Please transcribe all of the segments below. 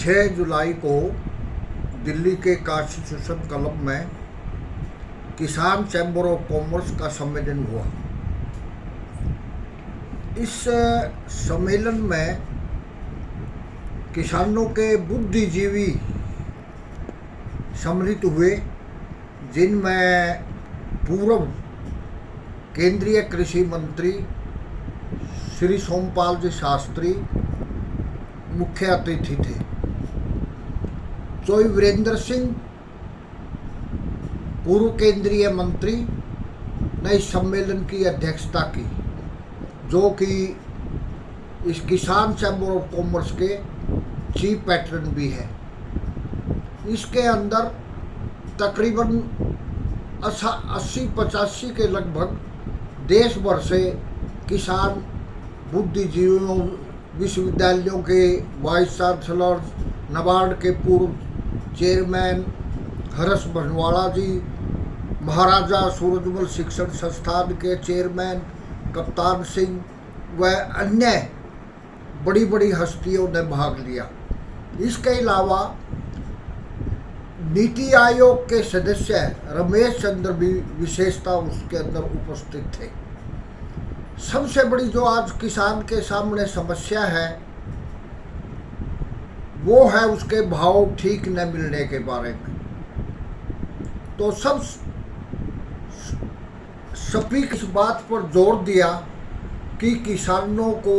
6 जुलाई को दिल्ली के constitution club में किसान चैम्बर ऑफ कॉमर्स का सम्मेलन हुआ। इस सम्मेलन में किसानों के बुद्धिजीवी सम्मिलित हुए, जिनमें पूर्व केंद्रीय कृषि मंत्री श्री सोमपाल जी शास्त्री मुख्य अतिथि थे। चोई वीरेंद्र सिंह पूर्व केंद्रीय मंत्री ने इस सम्मेलन की अध्यक्षता की, जो कि इस किसान चैम्बर ऑफ कॉमर्स के चीफ पैट्रन भी है। इसके अंदर तकरीबन 80-85 के लगभग देश भर से किसान बुद्धिजीवियों, विश्वविद्यालयों के वाइस चांसलर, नाबार्ड के पूर्व चेयरमैन हर्ष भंजवाड़ा जी, महाराजा सूरजमल शिक्षण संस्थान के चेयरमैन कप्तान सिंह व अन्य बड़ी बड़ी हस्तियों ने भाग लिया। इसके अलावा नीति आयोग के सदस्य रमेश चंद्र भी विशेषता उसके अंदर उपस्थित थे। सबसे बड़ी जो आज किसान के सामने समस्या है वो है उसके भाव ठीक न मिलने के बारे में। तो सभी इस बात पर जोर दिया कि किसानों को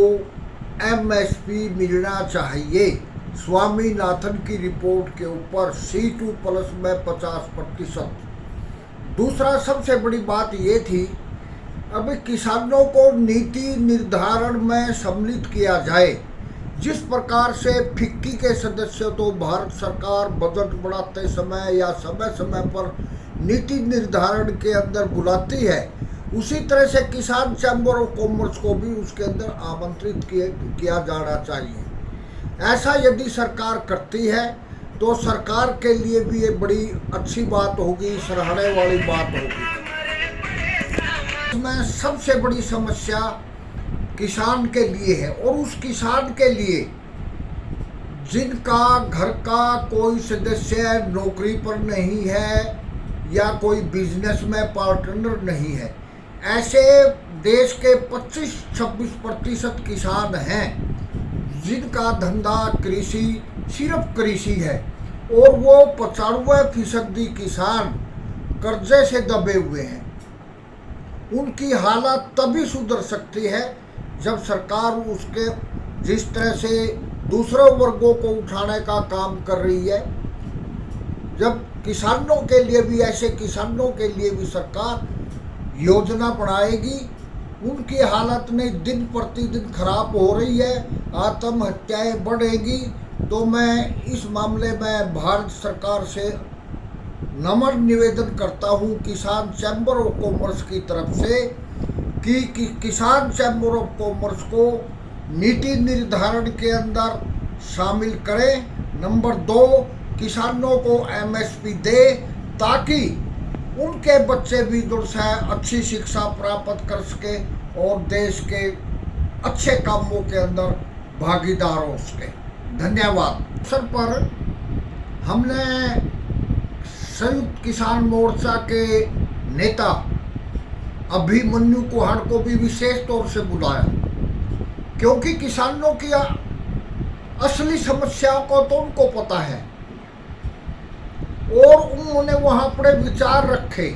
एमएसपी मिलना चाहिए। स्वामीनाथन की रिपोर्ट के ऊपर C2+ में 50%। दूसरा सबसे बड़ी बात ये थी, अभी किसानों को नीति निर्धारण में सम्मिलित किया जाए। जिस प्रकार से फिक्की के सदस्य तो भारत सरकार बजट बढ़ाते समय या समय समय पर नीति निर्धारण के अंदर बुलाती है, उसी तरह से किसान चैम्बर ऑफ कॉमर्स को भी उसके अंदर आमंत्रित किया जाना चाहिए। ऐसा यदि सरकार करती है तो सरकार के लिए भी ये बड़ी अच्छी बात होगी, सराहने वाली बात होगी। इसमें सबसे बड़ी समस्या किसान के लिए है, और उस किसान के लिए जिनका घर का कोई सदस्य नौकरी पर नहीं है या कोई बिजनेस में पार्टनर नहीं है, ऐसे देश के 25-26% किसान हैं जिनका धंधा कृषि, सिर्फ कृषि है, और वो 95% किसान कर्जे से दबे हुए हैं। उनकी हालत तभी सुधर सकती है जब सरकार उसके जिस तरह से दूसरे वर्गों को उठाने का काम कर रही है, जब किसानों के लिए भी, ऐसे किसानों के लिए भी सरकार योजना बनाएगी। उनकी हालत में दिन प्रतिदिन खराब हो रही है, आत्महत्याएं बढ़ेगी। तो मैं इस मामले में भारत सरकार से नम्र निवेदन करता हूं किसान चैम्बर ऑफ कॉमर्स की तरफ से कि किसान चैम्बर ऑफ कॉमर्स को नीति निर्धारण के अंदर शामिल करें। नंबर 2, किसानों को एमएसपी दे, ताकि उनके बच्चे भी जो है अच्छी शिक्षा प्राप्त कर सके और देश के अच्छे कामों के अंदर भागीदार हो सके। धन्यवाद। अवसर पर हमने संयुक्त किसान मोर्चा के नेता अभिमन्यु कुहाड़ को भी विशेष तौर से बुलाया, क्योंकि किसानों की असली समस्याओं को तो उनको पता है और उन्होंने वहां पर विचार रखे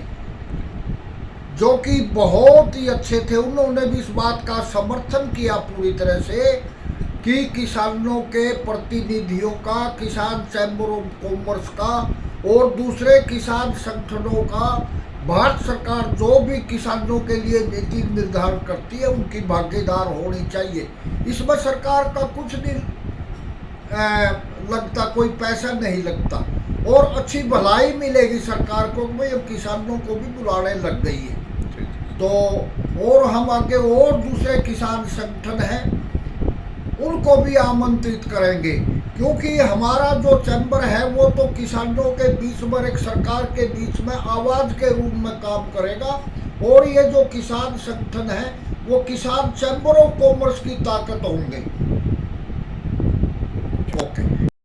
जो कि बहुत ही अच्छे थे। उन्होंने भी इस बात का समर्थन किया पूरी तरह से कि किसानों के प्रतिनिधियों का, किसान चैम्बर ऑफ कॉमर्स का और दूसरे किसान संगठनों का, भारत सरकार जो भी किसानों के लिए नीति निर्धारण करती है उनकी भागीदार होनी चाहिए। इसमें सरकार का कुछ नहीं लगता, कोई पैसा नहीं लगता और अच्छी भलाई मिलेगी सरकार को। भाई अब किसानों को भी बुलाने लग गई है, तो और हम आगे और दूसरे किसान संगठन हैं उनको भी आमंत्रित करेंगे, क्योंकि हमारा जो चैम्बर है वो तो किसानों के बीच में, एक सरकार के बीच में आवाज़ के रूप में काम करेगा। और ये जो किसान संगठन है वो किसान चैम्बर ऑफ कॉमर्स की ताकत होंगे।